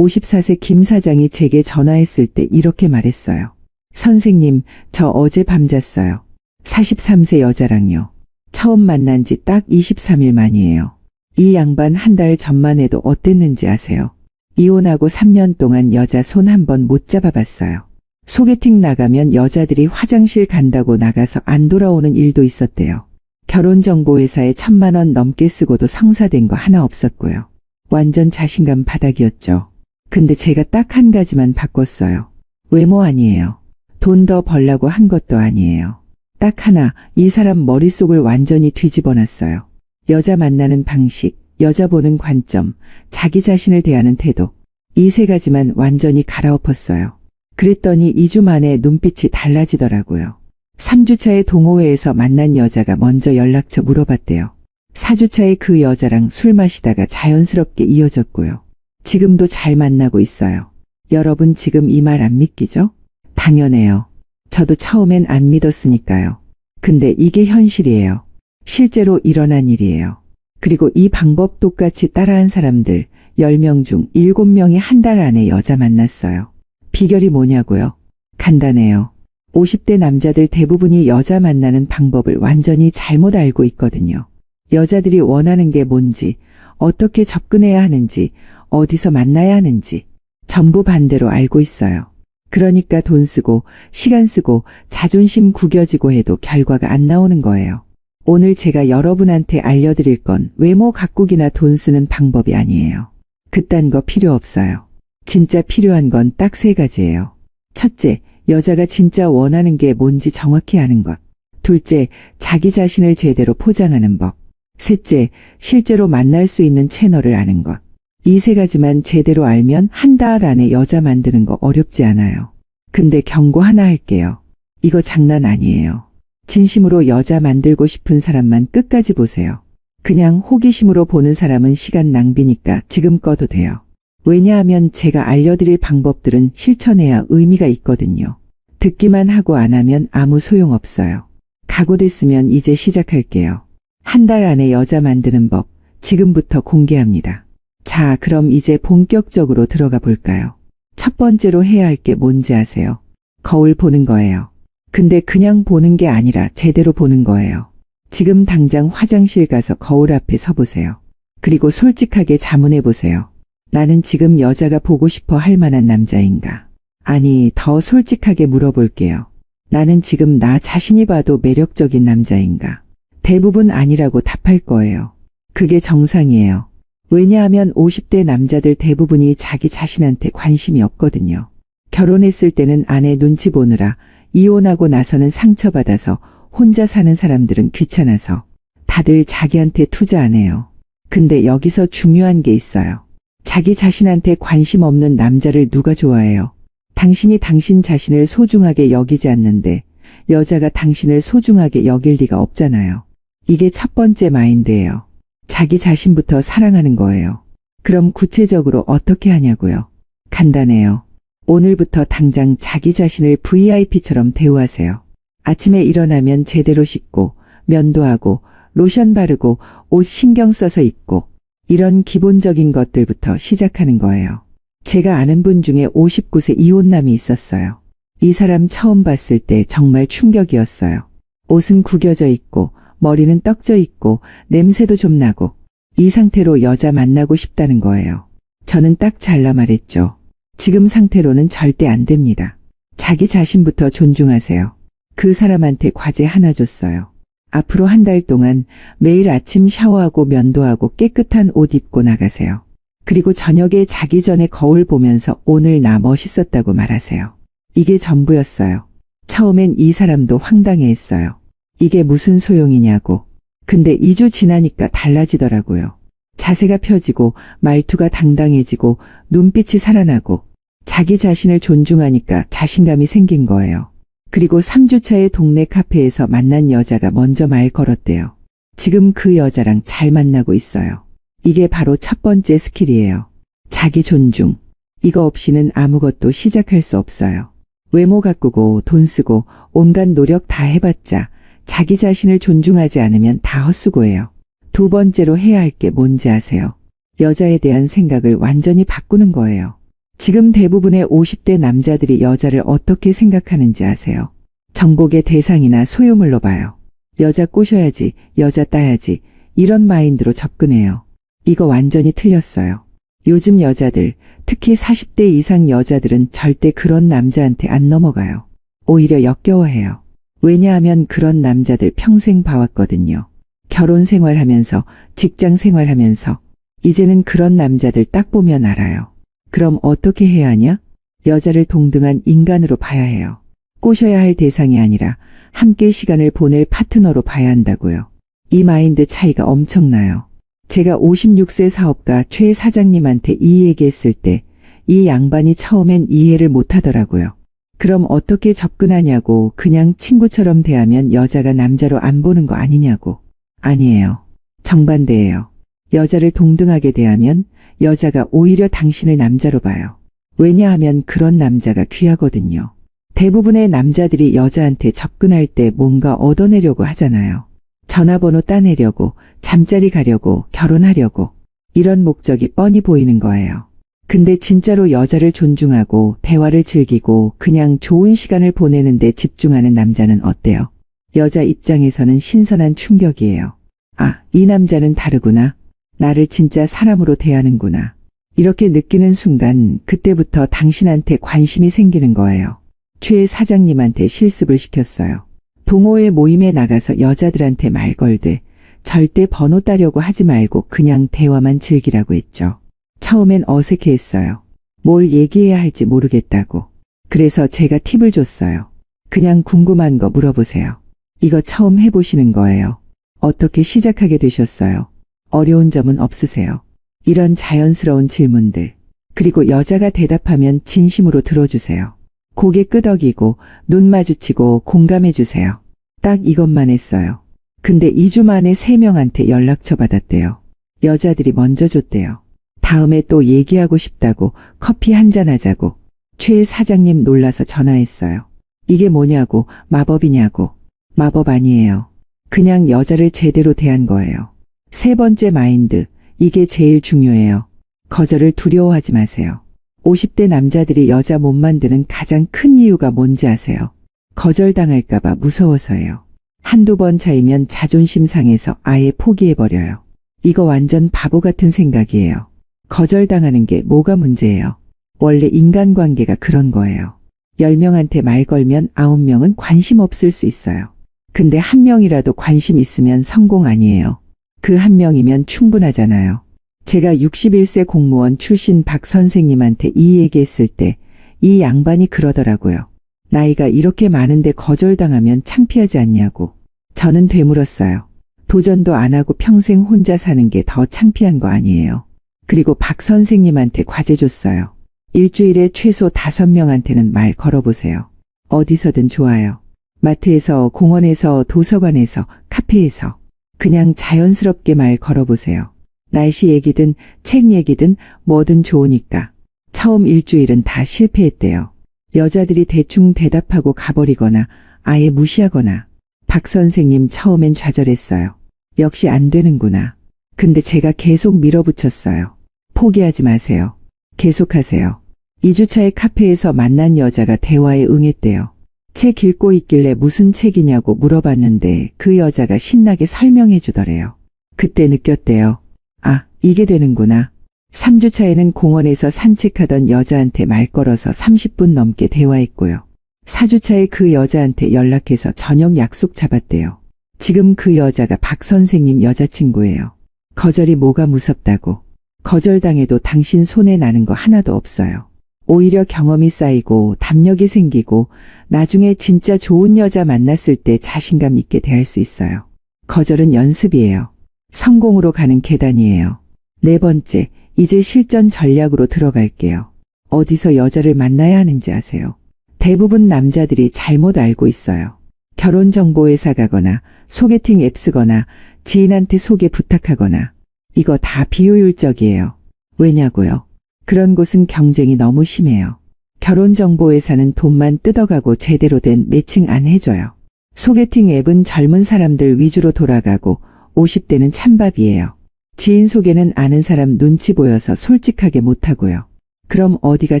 54세 김 사장이 제게 전화했을 때 이렇게 말했어요. 선생님, 저 어제 밤 잤어요. 43세 여자랑요. 처음 만난 지 딱 23일 만이에요. 이 양반 한 달 전만 해도 어땠는지 아세요? 이혼하고 3년 동안 여자 손 한 번 못 잡아봤어요. 소개팅 나가면 여자들이 화장실 간다고 나가서 안 돌아오는 일도 있었대요. 결혼정보회사에 1,000만 원 넘게 쓰고도 성사된 거 하나 없었고요. 완전 자신감 바닥이었죠. 근데 제가 딱 한 가지만 바꿨어요. 외모 아니에요. 돈 더 벌라고 한 것도 아니에요. 딱 하나, 이 사람 머릿속을 완전히 뒤집어 놨어요. 여자 만나는 방식, 여자 보는 관점, 자기 자신을 대하는 태도. 이 세 가지만 완전히 갈아엎었어요. 그랬더니 2주 만에 눈빛이 달라지더라고요. 3주차에 동호회에서 만난 여자가 먼저 연락처 물어봤대요. 4주차에 그 여자랑 술 마시다가 자연스럽게 이어졌고요. 지금도 잘 만나고 있어요. 여러분 지금 이 말 안 믿기죠? 당연해요. 저도 처음엔 안 믿었으니까요. 근데 이게 현실이에요. 실제로 일어난 일이에요. 그리고 이 방법 똑같이 따라한 사람들 10명 중 7명이 한 달 안에 여자 만났어요. 비결이 뭐냐고요? 간단해요. 50대 남자들 대부분이 여자 만나는 방법을 완전히 잘못 알고 있거든요. 여자들이 원하는 게 뭔지, 어떻게 접근해야 하는지, 어디서 만나야 하는지 전부 반대로 알고 있어요. 그러니까 돈 쓰고 시간 쓰고 자존심 구겨지고 해도 결과가 안 나오는 거예요. 오늘 제가 여러분한테 알려드릴 건 외모 가꾸기나 돈 쓰는 방법이 아니에요. 그딴 거 필요 없어요. 진짜 필요한 건 딱 3가지예요. 첫째, 여자가 진짜 원하는 게 뭔지 정확히 아는 것. 둘째, 자기 자신을 제대로 포장하는 법. 셋째, 실제로 만날 수 있는 채널을 아는 것. 이 3가지만 제대로 알면 한 달 안에 여자 만드는 거 어렵지 않아요. 근데 경고 하나 할게요. 이거 장난 아니에요. 진심으로 여자 만들고 싶은 사람만 끝까지 보세요. 그냥 호기심으로 보는 사람은 시간 낭비니까 지금 꺼도 돼요. 왜냐하면 제가 알려드릴 방법들은 실천해야 의미가 있거든요. 듣기만 하고 안 하면 아무 소용없어요. 각오됐으면 이제 시작할게요. 한 달 안에 여자 만드는 법, 지금부터 공개합니다. 자, 그럼 이제 본격적으로 들어가 볼까요? 첫 번째로 해야 할 게 뭔지 아세요? 거울 보는 거예요. 근데 그냥 보는 게 아니라 제대로 보는 거예요. 지금 당장 화장실 가서 거울 앞에 서 보세요. 그리고 솔직하게 자문해 보세요. 나는 지금 여자가 보고 싶어 할 만한 남자인가? 아니, 더 솔직하게 물어볼게요. 나는 지금 나 자신이 봐도 매력적인 남자인가? 대부분 아니라고 답할 거예요. 그게 정상이에요. 왜냐하면 50대 남자들 대부분이 자기 자신한테 관심이 없거든요. 결혼했을 때는 아내 눈치 보느라, 이혼하고 나서는 상처받아서 혼자 사는 사람들은 귀찮아서 다들 자기한테 투자 안 해요. 근데 여기서 중요한 게 있어요. 자기 자신한테 관심 없는 남자를 누가 좋아해요? 당신이 당신 자신을 소중하게 여기지 않는데 여자가 당신을 소중하게 여길 리가 없잖아요. 이게 첫 번째 마인드예요. 자기 자신부터 사랑하는 거예요. 그럼 구체적으로 어떻게 하냐고요? 간단해요. 오늘부터 당장 자기 자신을 VIP처럼 대우하세요. 아침에 일어나면 제대로 씻고 면도 하고 로션 바르고 옷 신경 써서 입고 이런 기본적인 것들부터 시작하는 거예요. 제가 아는 분 중에 59세 이혼남이 있었어요. 이 사람 처음 봤을 때 정말 충격이었어요. 옷은 구겨져 있고 머리는 떡져 있고 냄새도 좀 나고 이 상태로 여자 만나고 싶다는 거예요. 저는 딱 잘라 말했죠. 지금 상태로는 절대 안 됩니다. 자기 자신부터 존중하세요. 그 사람한테 과제 하나 줬어요. 앞으로 한 달 동안 매일 아침 샤워하고 면도하고 깨끗한 옷 입고 나가세요. 그리고 저녁에 자기 전에 거울 보면서 오늘 나 멋있었다고 말하세요. 이게 전부였어요. 처음엔 이 사람도 황당해했어요. 이게 무슨 소용이냐고. 근데 2주 지나니까 달라지더라고요. 자세가 펴지고 말투가 당당해지고 눈빛이 살아나고 자기 자신을 존중하니까 자신감이 생긴 거예요. 그리고 3주차에 동네 카페에서 만난 여자가 먼저 말 걸었대요. 지금 그 여자랑 잘 만나고 있어요. 이게 바로 첫 번째 스킬이에요. 자기 존중. 이거 없이는 아무것도 시작할 수 없어요. 외모 가꾸고 돈 쓰고 온갖 노력 다 해봤자 자기 자신을 존중하지 않으면 다 헛수고예요. 두 번째로 해야 할 게 뭔지 아세요? 여자에 대한 생각을 완전히 바꾸는 거예요. 지금 대부분의 50대 남자들이 여자를 어떻게 생각하는지 아세요? 정복의 대상이나 소유물로 봐요. 여자 꼬셔야지, 여자 따야지, 이런 마인드로 접근해요. 이거 완전히 틀렸어요. 요즘 여자들, 특히 40대 이상 여자들은 절대 그런 남자한테 안 넘어가요. 오히려 역겨워해요. 왜냐하면 그런 남자들 평생 봐왔거든요. 결혼 생활하면서, 직장 생활하면서. 이제는 그런 남자들 딱 보면 알아요. 그럼 어떻게 해야 하냐? 여자를 동등한 인간으로 봐야 해요. 꼬셔야 할 대상이 아니라 함께 시간을 보낼 파트너로 봐야 한다고요. 이 마인드 차이가 엄청나요. 제가 56세 사업가 최 사장님한테 이 얘기했을 때 이 양반이 처음엔 이해를 못하더라고요. 그럼 어떻게 접근하냐고, 그냥 친구처럼 대하면 여자가 남자로 안 보는 거 아니냐고. 아니에요. 정반대예요. 여자를 동등하게 대하면 여자가 오히려 당신을 남자로 봐요. 왜냐하면 그런 남자가 귀하거든요. 대부분의 남자들이 여자한테 접근할 때 뭔가 얻어내려고 하잖아요. 전화번호 따내려고, 잠자리 가려고, 결혼하려고. 이런 목적이 뻔히 보이는 거예요. 근데 진짜로 여자를 존중하고 대화를 즐기고 그냥 좋은 시간을 보내는데 집중하는 남자는 어때요? 여자 입장에서는 신선한 충격이에요. 아, 이 남자는 다르구나. 나를 진짜 사람으로 대하는구나. 이렇게 느끼는 순간 그때부터 당신한테 관심이 생기는 거예요. 최 사장님한테 실습을 시켰어요. 동호회 모임에 나가서 여자들한테 말 걸되 절대 번호 따려고 하지 말고 그냥 대화만 즐기라고 했죠. 처음엔 어색해했어요. 뭘 얘기해야 할지 모르겠다고. 그래서 제가 팁을 줬어요. 그냥 궁금한 거 물어보세요. 이거 처음 해보시는 거예요. 어떻게 시작하게 되셨어요? 어려운 점은 없으세요? 이런 자연스러운 질문들. 그리고 여자가 대답하면 진심으로 들어주세요. 고개 끄덕이고 눈 마주치고 공감해주세요. 딱 이것만 했어요. 근데 2주 만에 3명한테 연락처 받았대요. 여자들이 먼저 줬대요. 다음에 또 얘기하고 싶다고, 커피 한잔 하자고. 최 사장님 놀라서 전화했어요. 이게 뭐냐고, 마법이냐고. 마법 아니에요. 그냥 여자를 제대로 대한 거예요. 3번째 마인드, 이게 제일 중요해요. 거절을 두려워하지 마세요. 50대 남자들이 여자 못 만드는 가장 큰 이유가 뭔지 아세요? 거절당할까봐 무서워서예요. 한두 번 차이면 자존심 상해서 아예 포기해버려요. 이거 완전 바보 같은 생각이에요. 거절당하는 게 뭐가 문제예요? 원래 인간관계가 그런 거예요. 10명한테 말 걸면 9명은 관심 없을 수 있어요. 근데 1명이라도 관심 있으면 성공 아니에요. 그 1명이면 충분하잖아요. 제가 61세 공무원 출신 박 선생님한테 이 얘기했을 때 이 양반이 그러더라고요. 나이가 이렇게 많은데 거절당하면 창피하지 않냐고. 저는 되물었어요. 도전도 안 하고 평생 혼자 사는 게 더 창피한 거 아니에요. 그리고 박 선생님한테 과제 줬어요. 일주일에 최소 5명한테는 말 걸어보세요. 어디서든 좋아요. 마트에서, 공원에서, 도서관에서, 카페에서. 그냥 자연스럽게 말 걸어보세요. 날씨 얘기든 책 얘기든 뭐든 좋으니까. 처음 일주일은 다 실패했대요. 여자들이 대충 대답하고 가버리거나 아예 무시하거나. 박 선생님 처음엔 좌절했어요. 역시 안 되는구나. 근데 제가 계속 밀어붙였어요. 포기하지 마세요. 계속하세요. 2주차에 카페에서 만난 여자가 대화에 응했대요. 책 읽고 있길래 무슨 책이냐고 물어봤는데 그 여자가 신나게 설명해 주더래요. 그때 느꼈대요. 아, 이게 되는구나. 3주차에는 공원에서 산책하던 여자한테 말 걸어서 30분 넘게 대화했고요. 4주차에 그 여자한테 연락해서 저녁 약속 잡았대요. 지금 그 여자가 박 선생님 여자친구예요. 거절이 뭐가 무섭다고. 거절당해도 당신 손에 나는 거 하나도 없어요. 오히려 경험이 쌓이고 담력이 생기고 나중에 진짜 좋은 여자 만났을 때 자신감 있게 대할 수 있어요. 거절은 연습이에요. 성공으로 가는 계단이에요. 4번째, 이제 실전 전략으로 들어갈게요. 어디서 여자를 만나야 하는지 아세요? 대부분 남자들이 잘못 알고 있어요. 결혼정보회사 가거나 소개팅 앱 쓰거나 지인한테 소개 부탁하거나. 이거 다 비효율적이에요. 왜냐고요? 그런 곳은 경쟁이 너무 심해요. 결혼정보회사는 돈만 뜯어가고 제대로 된 매칭 안 해줘요. 소개팅 앱은 젊은 사람들 위주로 돌아가고 50대는 찬밥이에요. 지인 소개는 아는 사람 눈치 보여서 솔직하게 못하고요. 그럼 어디가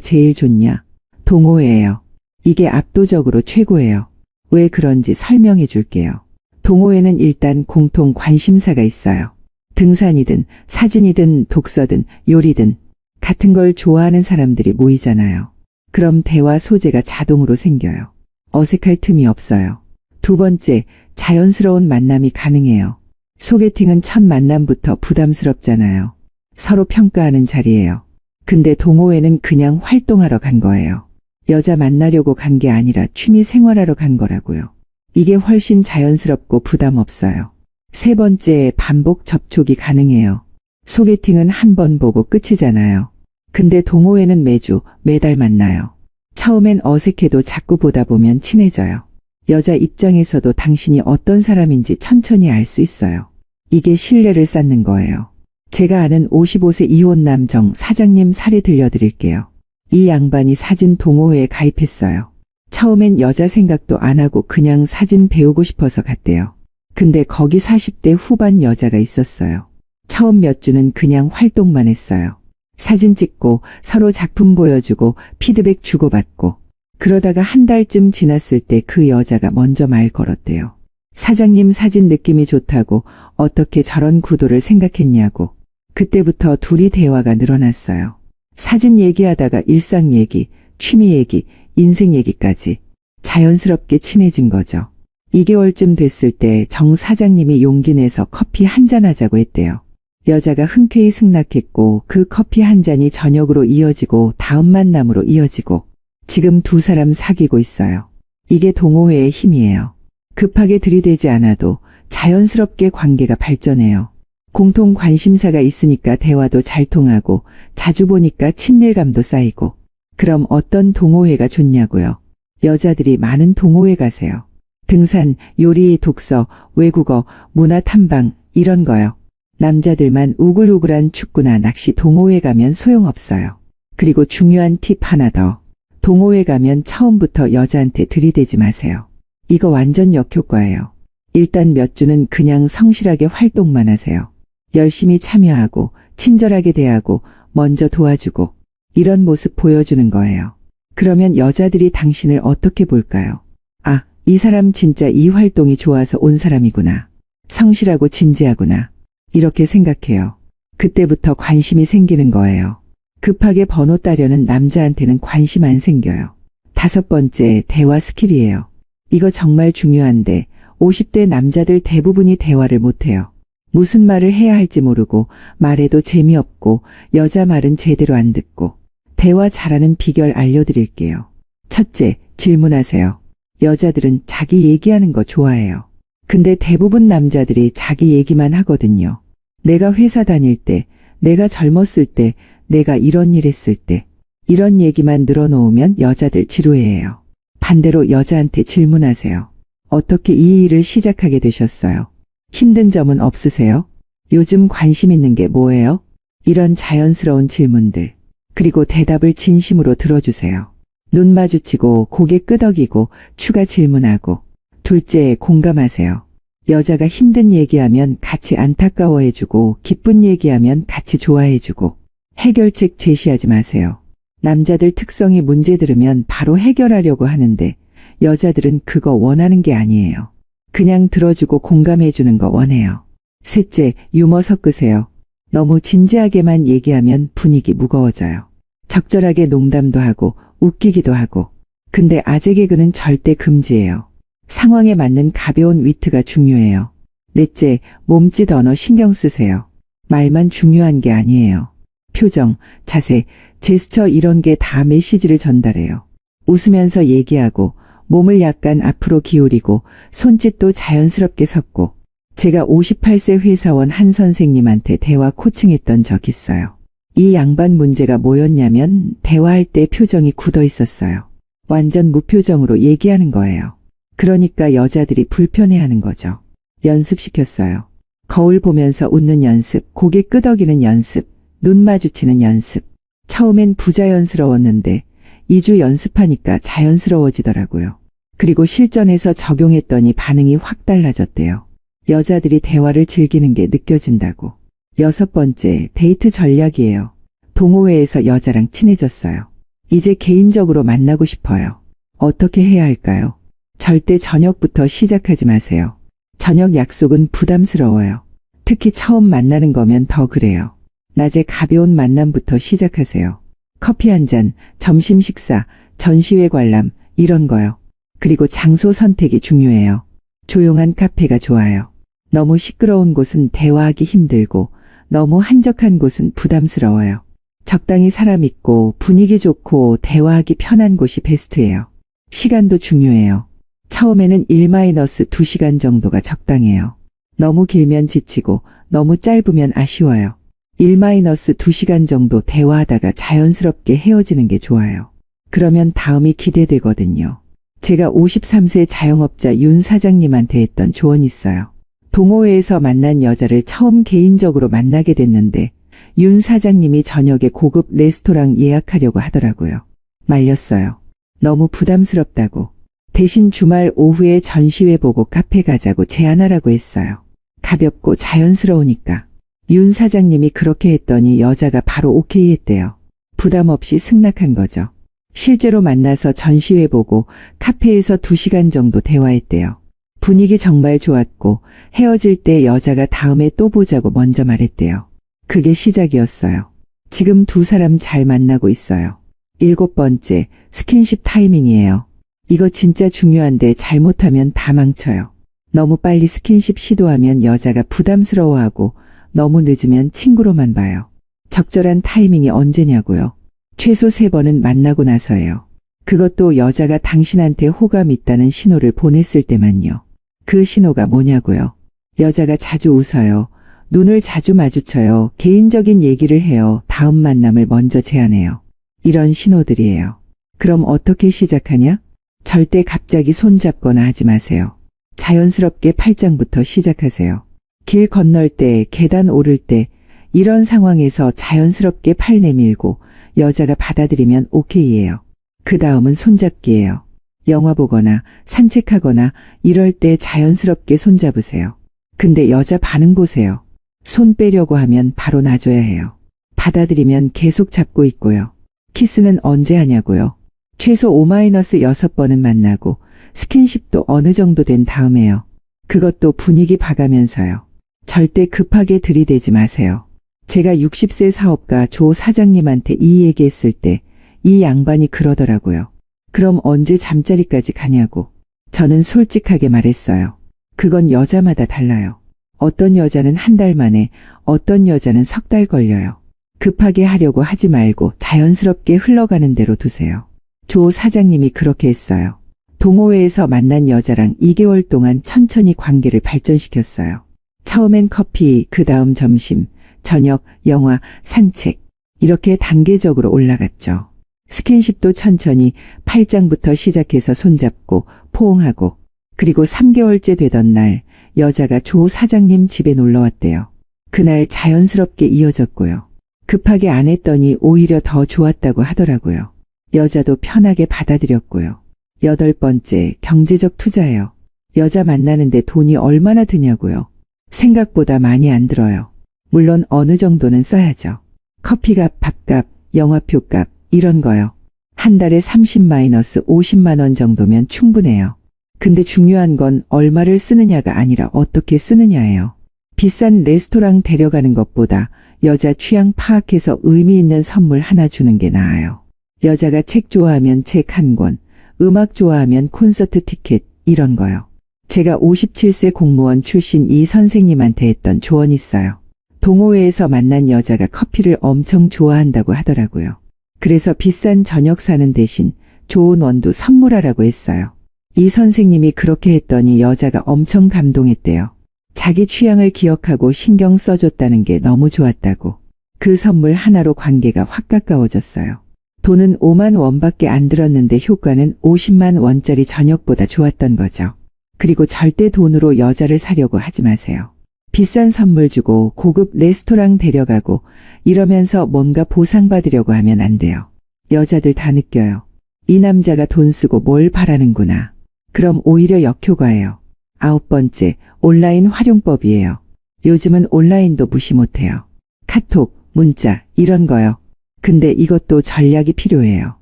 제일 좋냐? 동호회예요. 이게 압도적으로 최고예요. 왜 그런지 설명해 줄게요. 동호회는 일단 공통 관심사가 있어요. 등산이든 사진이든 독서든 요리든 같은 걸 좋아하는 사람들이 모이잖아요. 그럼 대화 소재가 자동으로 생겨요. 어색할 틈이 없어요. 두 번째, 자연스러운 만남이 가능해요. 소개팅은 첫 만남부터 부담스럽잖아요. 서로 평가하는 자리예요. 근데 동호회는 그냥 활동하러 간 거예요. 여자 만나려고 간 게 아니라 취미 생활하러 간 거라고요. 이게 훨씬 자연스럽고 부담 없어요. 세 번째, 반복 접촉이 가능해요. 소개팅은 한 번 보고 끝이잖아요. 근데 동호회는 매주, 매달 만나요. 처음엔 어색해도 자꾸 보다 보면 친해져요. 여자 입장에서도 당신이 어떤 사람인지 천천히 알 수 있어요. 이게 신뢰를 쌓는 거예요. 제가 아는 55세 이혼 남정 사장님 사례 들려드릴게요. 이 양반이 사진 동호회에 가입했어요. 처음엔 여자 생각도 안 하고 그냥 사진 배우고 싶어서 갔대요. 근데 거기 40대 후반 여자가 있었어요. 처음 몇 주는 그냥 활동만 했어요. 사진 찍고 서로 작품 보여주고 피드백 주고받고 그러다가 한 달쯤 지났을 때 그 여자가 먼저 말 걸었대요. 사장님 사진 느낌이 좋다고 어떻게 저런 구도를 생각했냐고. 그때부터 둘이 대화가 늘어났어요. 사진 얘기하다가 일상 얘기, 취미 얘기, 인생 얘기까지 자연스럽게 친해진 거죠. 2개월쯤 됐을 때 정 사장님이 용기 내서 커피 한잔 하자고 했대요. 여자가 흔쾌히 승낙했고 그 커피 한 잔이 저녁으로 이어지고 다음 만남으로 이어지고 지금 두 사람 사귀고 있어요. 이게 동호회의 힘이에요. 급하게 들이대지 않아도 자연스럽게 관계가 발전해요. 공통 관심사가 있으니까 대화도 잘 통하고 자주 보니까 친밀감도 쌓이고. 그럼 어떤 동호회가 좋냐고요? 여자들이 많은 동호회 가세요. 등산, 요리, 독서, 외국어, 문화 탐방 이런 거요. 남자들만 우글우글한 축구나 낚시 동호회 가면 소용없어요. 그리고 중요한 팁 하나 더. 동호회 가면 처음부터 여자한테 들이대지 마세요. 이거 완전 역효과예요. 일단 몇 주는 그냥 성실하게 활동만 하세요. 열심히 참여하고 친절하게 대하고 먼저 도와주고 이런 모습 보여주는 거예요. 그러면 여자들이 당신을 어떻게 볼까요? 아, 이 사람 진짜 이 활동이 좋아서 온 사람이구나. 성실하고 진지하구나. 이렇게 생각해요. 그때부터 관심이 생기는 거예요. 급하게 번호 따려는 남자한테는 관심 안 생겨요. 5번째, 대화 스킬이에요. 이거 정말 중요한데 50대 남자들 대부분이 대화를 못해요. 무슨 말을 해야 할지 모르고 말해도 재미없고 여자 말은 제대로 안 듣고. 대화 잘하는 비결 알려드릴게요. 첫째, 질문하세요. 여자들은 자기 얘기하는 거 좋아해요. 근데 대부분 남자들이 자기 얘기만 하거든요. 내가 회사 다닐 때, 내가 젊었을 때, 내가 이런 일 했을 때, 이런 얘기만 늘어놓으면 여자들 지루해해요. 반대로 여자한테 질문하세요. 어떻게 이 일을 시작하게 되셨어요? 힘든 점은 없으세요? 요즘 관심 있는 게 뭐예요? 이런 자연스러운 질문들. 그리고 대답을 진심으로 들어주세요. 눈 마주치고 고개 끄덕이고 추가 질문하고. 둘째, 공감하세요. 여자가 힘든 얘기하면 같이 안타까워해주고 기쁜 얘기하면 같이 좋아해주고. 해결책 제시하지 마세요. 남자들 특성이 문제 들으면 바로 해결하려고 하는데 여자들은 그거 원하는 게 아니에요. 그냥 들어주고 공감해주는 거 원해요. 셋째, 유머 섞으세요. 너무 진지하게만 얘기하면 분위기 무거워져요. 적절하게 농담도 하고 웃기기도 하고. 근데 아재 개그는 절대 금지예요. 상황에 맞는 가벼운 위트가 중요해요. 넷째, 몸짓 언어 신경 쓰세요. 말만 중요한 게 아니에요. 표정, 자세, 제스처 이런 게 다 메시지를 전달해요. 웃으면서 얘기하고 몸을 약간 앞으로 기울이고 손짓도 자연스럽게 섞고. 제가 58세 회사원 한 선생님한테 대화 코칭했던 적 있어요. 이 양반 문제가 뭐였냐면 대화할 때 표정이 굳어 있었어요. 완전 무표정으로 얘기하는 거예요. 그러니까 여자들이 불편해하는 거죠. 연습시켰어요. 거울 보면서 웃는 연습, 고개 끄덕이는 연습, 눈 마주치는 연습. 처음엔 부자연스러웠는데 2주 연습하니까 자연스러워지더라고요. 그리고 실전에서 적용했더니 반응이 확 달라졌대요. 여자들이 대화를 즐기는 게 느껴진다고. 6번째, 데이트 전략이에요. 동호회에서 여자랑 친해졌어요. 이제 개인적으로 만나고 싶어요. 어떻게 해야 할까요? 절대 저녁부터 시작하지 마세요. 저녁 약속은 부담스러워요. 특히 처음 만나는 거면 더 그래요. 낮에 가벼운 만남부터 시작하세요. 커피 한 잔, 점심 식사, 전시회 관람, 이런 거요. 그리고 장소 선택이 중요해요. 조용한 카페가 좋아요. 너무 시끄러운 곳은 대화하기 힘들고 너무 한적한 곳은 부담스러워요. 적당히 사람 있고 분위기 좋고 대화하기 편한 곳이 베스트예요. 시간도 중요해요. 처음에는 1-2시간 정도가 적당해요. 너무 길면 지치고 너무 짧으면 아쉬워요. 1-2시간 정도 대화하다가 자연스럽게 헤어지는 게 좋아요. 그러면 다음이 기대되거든요. 제가 53세 자영업자 윤 사장님한테 했던 조언이 있어요. 동호회에서 만난 여자를 처음 개인적으로 만나게 됐는데 윤 사장님이 저녁에 고급 레스토랑 예약하려고 하더라고요. 말렸어요. 너무 부담스럽다고. 대신 주말 오후에 전시회 보고 카페 가자고 제안하라고 했어요. 가볍고 자연스러우니까. 윤 사장님이 그렇게 했더니 여자가 바로 오케이 했대요. 부담 없이 승낙한 거죠. 실제로 만나서 전시회 보고 카페에서 2시간 정도 대화했대요. 분위기 정말 좋았고 헤어질 때 여자가 다음에 또 보자고 먼저 말했대요. 그게 시작이었어요. 지금 두 사람 잘 만나고 있어요. 7번째, 스킨십 타이밍이에요. 이거 진짜 중요한데 잘못하면 다 망쳐요. 너무 빨리 스킨십 시도하면 여자가 부담스러워하고 너무 늦으면 친구로만 봐요. 적절한 타이밍이 언제냐고요? 최소 3번은 만나고 나서예요. 그것도 여자가 당신한테 호감 있다는 신호를 보냈을 때만요. 그 신호가 뭐냐고요? 여자가 자주 웃어요. 눈을 자주 마주쳐요. 개인적인 얘기를 해요. 다음 만남을 먼저 제안해요. 이런 신호들이에요. 그럼 어떻게 시작하냐? 절대 갑자기 손잡거나 하지 마세요. 자연스럽게 팔짱부터 시작하세요. 길 건널 때, 계단 오를 때 이런 상황에서 자연스럽게 팔 내밀고 여자가 받아들이면 오케이예요. 그 다음은 손잡기예요. 영화 보거나 산책하거나 이럴 때 자연스럽게 손잡으세요. 근데 여자 반응 보세요. 손 빼려고 하면 바로 놔줘야 해요. 받아들이면 계속 잡고 있고요. 키스는 언제 하냐고요? 최소 5-6번은 만나고 스킨십도 어느 정도 된 다음에요. 그것도 분위기 봐가면서요. 절대 급하게 들이대지 마세요. 제가 60세 사업가 조 사장님한테 이 얘기했을 때 이 양반이 그러더라고요. 그럼 언제 잠자리까지 가냐고. 저는 솔직하게 말했어요. 그건 여자마다 달라요. 어떤 여자는 한 달 만에, 어떤 여자는 3달 걸려요. 급하게 하려고 하지 말고 자연스럽게 흘러가는 대로 두세요. 조 사장님이 그렇게 했어요. 동호회에서 만난 여자랑 2개월 동안 천천히 관계를 발전시켰어요. 처음엔 커피, 그 다음 점심, 저녁, 영화, 산책 이렇게 단계적으로 올라갔죠. 스킨십도 천천히 팔짱부터 시작해서 손잡고 포옹하고 그리고 3개월째 되던 날 여자가 조 사장님 집에 놀러왔대요. 그날 자연스럽게 이어졌고요. 급하게 안 했더니 오히려 더 좋았다고 하더라고요. 여자도 편하게 받아들였고요. 8번째, 경제적 투자예요. 여자 만나는데 돈이 얼마나 드냐고요. 생각보다 많이 안 들어요. 물론 어느 정도는 써야죠. 커피값, 밥값, 영화표값 이런 거요. 한 달에 30-50만 원 정도면 충분해요. 근데 중요한 건 얼마를 쓰느냐가 아니라 어떻게 쓰느냐예요. 비싼 레스토랑 데려가는 것보다 여자 취향 파악해서 의미 있는 선물 하나 주는 게 나아요. 여자가 책 좋아하면 책 한 권, 음악 좋아하면 콘서트 티켓 이런 거요. 제가 57세 공무원 출신 이 선생님한테 했던 조언이 있어요. 동호회에서 만난 여자가 커피를 엄청 좋아한다고 하더라고요. 그래서 비싼 저녁 사는 대신 좋은 원두 선물하라고 했어요. 이 선생님이 그렇게 했더니 여자가 엄청 감동했대요. 자기 취향을 기억하고 신경 써줬다는 게 너무 좋았다고. 그 선물 하나로 관계가 확 가까워졌어요. 돈은 5만 원밖에 안 들었는데 효과는 50만 원짜리 저녁보다 좋았던 거죠. 그리고 절대 돈으로 여자를 사려고 하지 마세요. 비싼 선물 주고 고급 레스토랑 데려가고 이러면서 뭔가 보상받으려고 하면 안 돼요. 여자들 다 느껴요. 이 남자가 돈 쓰고 뭘 바라는구나. 그럼 오히려 역효과예요. 9번째, 온라인 활용법이에요. 요즘은 온라인도 무시 못해요. 카톡, 문자 이런 거요. 근데 이것도 전략이 필요해요.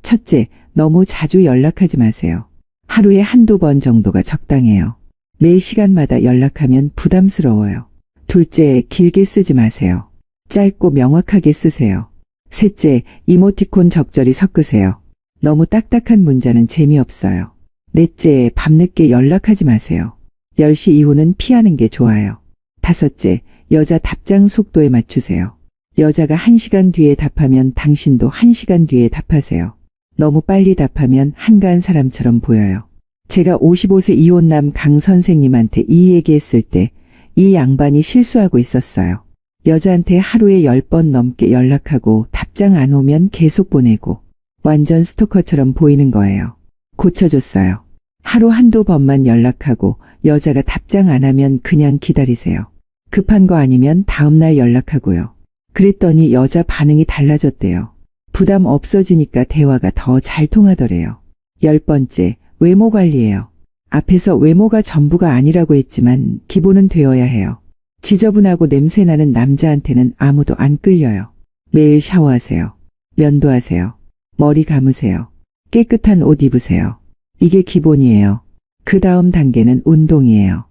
첫째, 너무 자주 연락하지 마세요. 하루에 한두 번 정도가 적당해요. 매 시간마다 연락하면 부담스러워요. 둘째, 길게 쓰지 마세요. 짧고 명확하게 쓰세요. 셋째, 이모티콘 적절히 섞으세요. 너무 딱딱한 문자는 재미없어요. 넷째, 밤늦게 연락하지 마세요. 10시 이후는 피하는 게 좋아요. 다섯째, 여자 답장 속도에 맞추세요. 여자가 1시간 뒤에 답하면 당신도 1시간 뒤에 답하세요. 너무 빨리 답하면 한가한 사람처럼 보여요. 제가 55세 이혼남 강 선생님한테 이 얘기했을 때 이 양반이 실수하고 있었어요. 여자한테 하루에 10번 넘게 연락하고 답장 안 오면 계속 보내고 완전 스토커처럼 보이는 거예요. 고쳐줬어요. 하루 한두 번만 연락하고 여자가 답장 안 하면 그냥 기다리세요. 급한 거 아니면 다음날 연락하고요. 그랬더니 여자 반응이 달라졌대요. 부담 없어지니까 대화가 더 잘 통하더래요. 10번째, 외모 관리예요. 앞에서 외모가 전부가 아니라고 했지만 기본은 되어야 해요. 지저분하고 냄새나는 남자한테는 아무도 안 끌려요. 매일 샤워하세요. 면도하세요. 머리 감으세요. 깨끗한 옷 입으세요. 이게 기본이에요. 그 다음 단계는 운동이에요.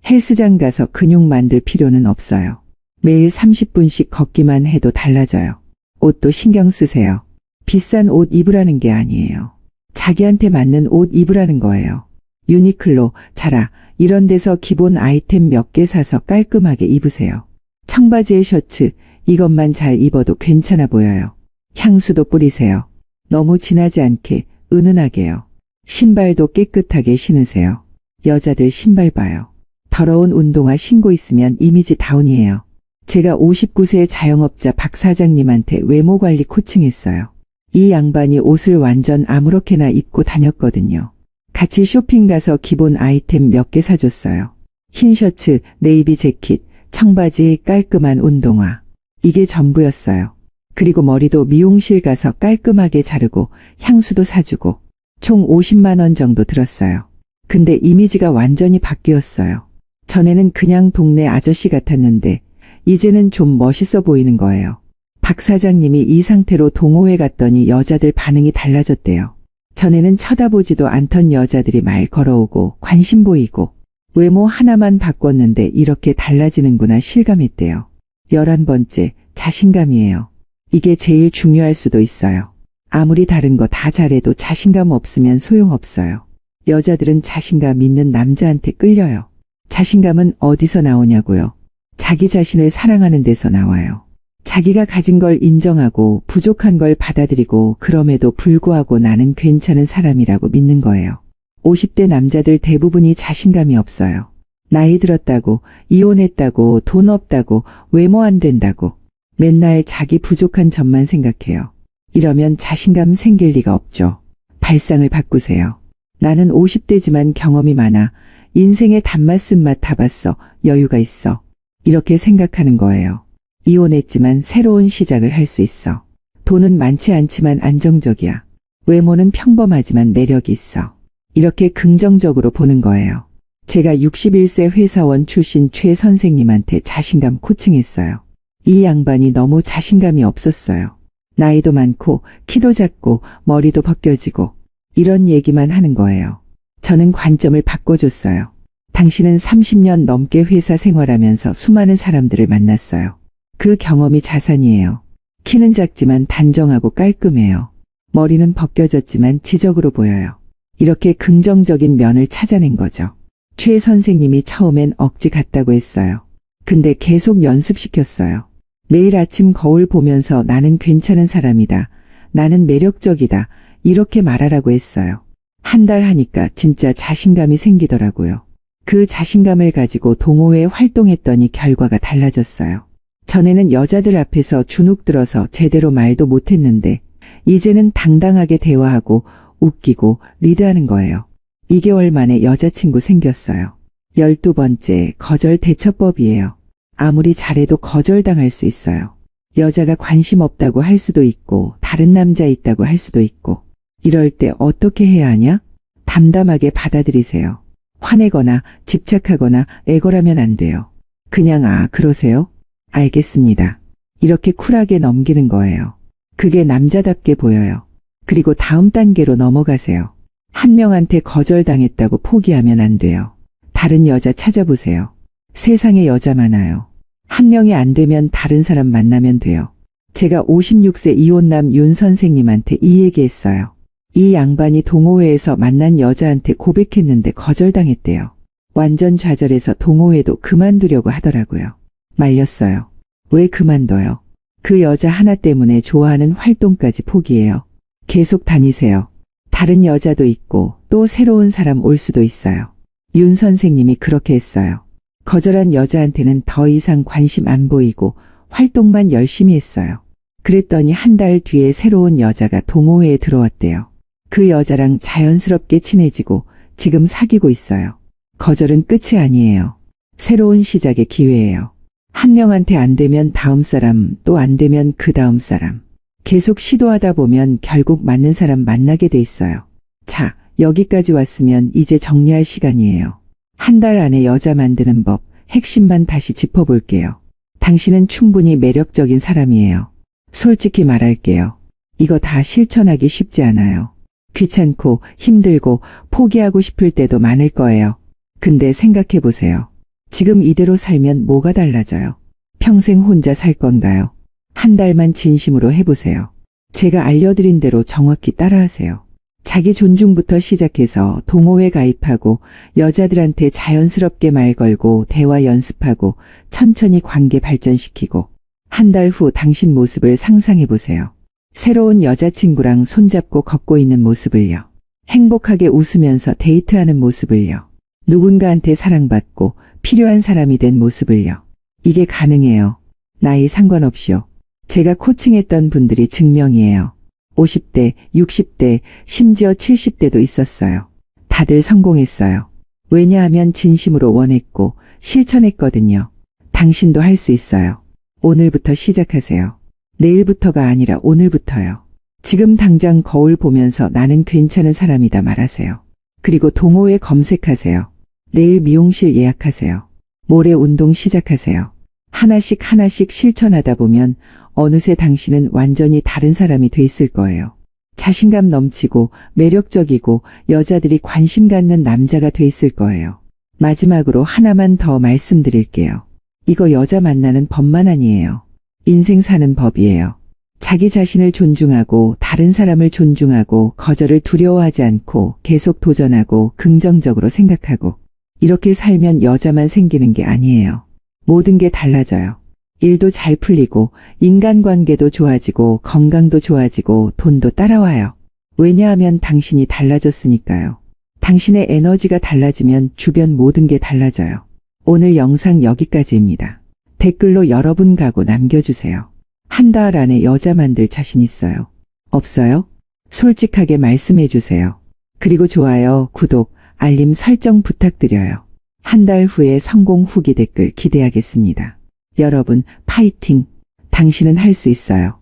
헬스장 가서 근육 만들 필요는 없어요. 매일 30분씩 걷기만 해도 달라져요. 옷도 신경 쓰세요. 비싼 옷 입으라는 게 아니에요. 자기한테 맞는 옷 입으라는 거예요. 유니클로, 자라 이런 데서 기본 아이템 몇 개 사서 깔끔하게 입으세요. 청바지에 셔츠 이것만 잘 입어도 괜찮아 보여요. 향수도 뿌리세요. 너무 진하지 않게 은은하게요. 신발도 깨끗하게 신으세요. 여자들 신발 봐요. 더러운 운동화 신고 있으면 이미지 다운이에요. 제가 59세 자영업자 박 사장님한테 외모관리 코칭했어요. 이 양반이 옷을 완전 아무렇게나 입고 다녔거든요. 같이 쇼핑 가서 기본 아이템 몇 개 사줬어요. 흰 셔츠, 네이비 재킷, 청바지, 깔끔한 운동화. 이게 전부였어요. 그리고 머리도 미용실 가서 깔끔하게 자르고 향수도 사주고 총 50만 원 정도 들었어요. 근데 이미지가 완전히 바뀌었어요. 전에는 그냥 동네 아저씨 같았는데 이제는 좀 멋있어 보이는 거예요. 박 사장님이 이 상태로 동호회 갔더니 여자들 반응이 달라졌대요. 전에는 쳐다보지도 않던 여자들이 말 걸어오고 관심 보이고 외모 하나만 바꿨는데 이렇게 달라지는구나 실감했대요. 11번째, 자신감이에요. 이게 제일 중요할 수도 있어요. 아무리 다른 거 다 잘해도 자신감 없으면 소용없어요. 여자들은 자신감 있는 남자한테 끌려요. 자신감은 어디서 나오냐고요? 자기 자신을 사랑하는 데서 나와요. 자기가 가진 걸 인정하고 부족한 걸 받아들이고 그럼에도 불구하고 나는 괜찮은 사람이라고 믿는 거예요. 50대 남자들 대부분이 자신감이 없어요. 나이 들었다고, 이혼했다고, 돈 없다고, 외모 안 된다고 맨날 자기 부족한 점만 생각해요. 이러면 자신감 생길 리가 없죠. 발상을 바꾸세요. 나는 50대지만 경험이 많아. 인생의 단맛 쓴맛 다 봤어. 여유가 있어. 이렇게 생각하는 거예요. 이혼했지만 새로운 시작을 할 수 있어. 돈은 많지 않지만 안정적이야. 외모는 평범하지만 매력이 있어. 이렇게 긍정적으로 보는 거예요. 제가 61세 회사원 출신 최 선생님한테 자신감 코칭했어요. 이 양반이 너무 자신감이 없었어요. 나이도 많고 키도 작고 머리도 벗겨지고 이런 얘기만 하는 거예요. 저는 관점을 바꿔줬어요. 당신은 30년 넘게 회사 생활하면서 수많은 사람들을 만났어요. 그 경험이 자산이에요. 키는 작지만 단정하고 깔끔해요. 머리는 벗겨졌지만 지적으로 보여요. 이렇게 긍정적인 면을 찾아낸 거죠. 최 선생님이 처음엔 억지 같다고 했어요. 근데 계속 연습시켰어요. 매일 아침 거울 보면서 나는 괜찮은 사람이다. 나는 매력적이다. 이렇게 말하라고 했어요. 한 달 하니까 진짜 자신감이 생기더라고요. 그 자신감을 가지고 동호회에 활동했더니 결과가 달라졌어요. 전에는 여자들 앞에서 주눅 들어서 제대로 말도 못했는데 이제는 당당하게 대화하고 웃기고 리드하는 거예요. 2개월 만에 여자친구 생겼어요. 12번째, 거절 대처법이에요. 아무리 잘해도 거절당할 수 있어요. 여자가 관심 없다고 할 수도 있고 다른 남자 있다고 할 수도 있고 이럴 때 어떻게 해야 하냐? 담담하게 받아들이세요. 화내거나 집착하거나 애걸하면 안 돼요. 그냥 그러세요? 알겠습니다. 이렇게 쿨하게 넘기는 거예요. 그게 남자답게 보여요. 그리고 다음 단계로 넘어가세요. 한 명한테 거절당했다고 포기하면 안 돼요. 다른 여자 찾아보세요. 세상에 여자 많아요. 한 명이 안 되면 다른 사람 만나면 돼요. 제가 56세 이혼남 윤 선생님한테 이 얘기했어요. 이 양반이 동호회에서 만난 여자한테 고백했는데 거절당했대요. 완전 좌절해서 동호회도 그만두려고 하더라고요. 말렸어요. 왜 그만둬요? 그 여자 하나 때문에 좋아하는 활동까지 포기해요. 계속 다니세요. 다른 여자도 있고 또 새로운 사람 올 수도 있어요. 윤 선생님이 그렇게 했어요. 거절한 여자한테는 더 이상 관심 안 보이고 활동만 열심히 했어요. 그랬더니 한 달 뒤에 새로운 여자가 동호회에 들어왔대요. 그 여자랑 자연스럽게 친해지고 지금 사귀고 있어요. 거절은 끝이 아니에요. 새로운 시작의 기회예요. 한 명한테 안 되면 다음 사람, 또 안 되면 그 다음 사람. 계속 시도하다 보면 결국 맞는 사람 만나게 돼 있어요. 자, 여기까지 왔으면 이제 정리할 시간이에요. 한 달 안에 여자 만드는 법, 핵심만 다시 짚어볼게요. 당신은 충분히 매력적인 사람이에요. 솔직히 말할게요. 이거 다 실천하기 쉽지 않아요. 귀찮고 힘들고 포기하고 싶을 때도 많을 거예요. 근데 생각해 보세요. 지금 이대로 살면 뭐가 달라져요? 평생 혼자 살 건가요? 한 달만 진심으로 해보세요. 제가 알려드린 대로 정확히 따라하세요. 자기 존중부터 시작해서 동호회 가입하고 여자들한테 자연스럽게 말 걸고 대화 연습하고 천천히 관계 발전시키고 한 달 후 당신 모습을 상상해 보세요. 새로운 여자친구랑 손잡고 걷고 있는 모습을요. 행복하게 웃으면서 데이트하는 모습을요. 누군가한테 사랑받고 필요한 사람이 된 모습을요. 이게 가능해요. 나이 상관없이요. 제가 코칭했던 분들이 증명이에요. 50대, 60대, 심지어 70대도 있었어요. 다들 성공했어요. 왜냐하면 진심으로 원했고 실천했거든요. 당신도 할 수 있어요. 오늘부터 시작하세요. 내일부터가 아니라 오늘부터요. 지금 당장 거울 보면서 나는 괜찮은 사람이다 말하세요. 그리고 동호회 검색하세요. 내일 미용실 예약하세요. 모레 운동 시작하세요. 하나씩 실천하다 보면 어느새 당신은 완전히 다른 사람이 돼 있을 거예요. 자신감 넘치고 매력적이고 여자들이 관심 갖는 남자가 돼 있을 거예요. 마지막으로 하나만 더 말씀드릴게요. 이거 여자 만나는 법만 아니에요. 인생 사는 법이에요. 자기 자신을 존중하고 다른 사람을 존중하고 거절을 두려워하지 않고 계속 도전하고 긍정적으로 생각하고 이렇게 살면 여자만 생기는 게 아니에요. 모든 게 달라져요. 일도 잘 풀리고 인간관계도 좋아지고 건강도 좋아지고 돈도 따라와요. 왜냐하면 당신이 달라졌으니까요. 당신의 에너지가 달라지면 주변 모든 게 달라져요. 오늘 영상 여기까지입니다. 댓글로 여러분 각오 남겨주세요. 한 달 안에 여자 만들 자신 있어요? 없어요? 솔직하게 말씀해주세요. 그리고 좋아요, 구독, 알림 설정 부탁드려요. 한 달 후에 성공 후기 댓글 기대하겠습니다. 여러분, 파이팅! 당신은 할 수 있어요.